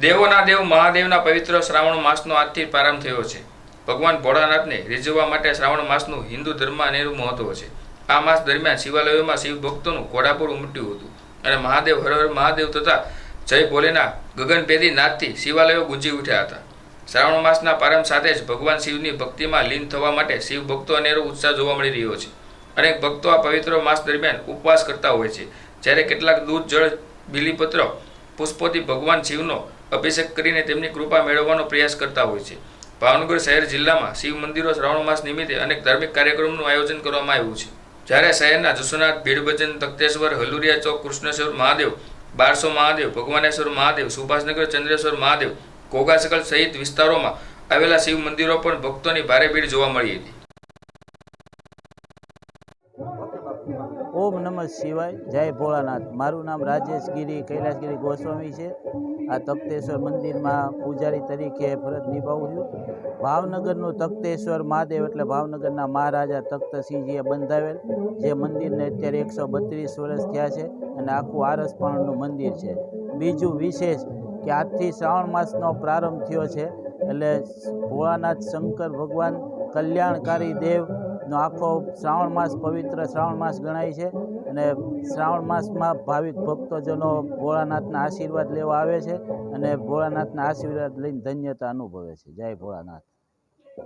દેવોના દેવ મહાદેવના પવિત્ર શ્રાવણ માસનો આજથી પ્રારંભ થયો છે. ભગવાન ભોળાનાથને રીઝવવા માટે શ્રાવણ માસનું હિન્દુ ધર્મમાં અનેરું મહત્વ છે. આ માસ દરમિયાન શિવાલયોમાં શિવ ભક્તોનું ઘોડાપુર ઉમટ્યું હતું અને મહાદેવ હર હર મહાદેવ તથા જય ભોલેના ગગનભેદી નાદથી શિવાલયો ગુંજી ઉઠ્યા હતા. શ્રાવણ માસના પ્રારંભ સાથે જ ભગવાન શિવની ભક્તિમાં લીન થવા માટે શિવ ભક્તો અનેરો ઉત્સાહ જોવા મળી રહ્યો છે. અનેક ભક્તો આ પવિત્ર માસ દરમિયાન ઉપવાસ કરતા હોય છે, જ્યારે કેટલાક દૂધ જળ બીલીપત્ર પુષ્પોથી ભગવાન શિવનો અભિષેક કરીને તેમની કૃપા મેળવવાનો પ્રયાસ કરતા હોય છે. ભાવનગર શહેર જિલ્લામાં શિવ મંદિરો શ્રાવણ માસ નિમિત્તે અનેક ધાર્મિક કાર્યક્રમોનું આયોજન કરવામાં આવ્યું છે. જ્યારે શહેરના જસોનાથ, ભીડભજન, તખ્તેશ્વર, હલુરિયા ચોક, કૃષ્ણેશ્વર મહાદેવ, બારસો મહાદેવ, ભગવાનેશ્વર મહાદેવ, સુભાષનગર ચંદ્રેશ્વર મહાદેવ, ઘોઘાસકલ સહિત વિસ્તારોમાં આવેલા શિવ મંદિરો પણ ભક્તોની ભારે ભીડ જોવા મળી હતી. ઓમ નમઃ શિવાય. જય ભોળાનાથ. મારું નામ રાજેશગીરી કૈલાસગીરી ગોસ્વામી છે. આ તખ્તેશ્વર મંદિરમાં પૂજારી તરીકે ફરજ નિભાવું છું. ભાવનગરનું તખ્તેશ્વર મહાદેવ એટલે ભાવનગરના મહારાજા તખ્તસિંહજીએ બંધાવેલ જે મંદિરને અત્યારે 132 વર્ષ થયા છે અને આખું આરસપણનું મંદિર છે. બીજું વિશેષ કે આજથી શ્રાવણ માસનો પ્રારંભ થયો છે એટલે ભોળાનાથ શંકર ભગવાન કલ્યાણકારી દેવનો આખો શ્રાવણ માસ પવિત્ર શ્રાવણ માસ ગણાય છે અને શ્રાવણ માસમાં ભાવિક ભક્તજનો ભોળાનાથના આશીર્વાદ લેવા આવે છે અને ભોળાનાથના આશીર્વાદ લઈને ધન્યતા અનુભવે છે. જય ભોળાનાથ.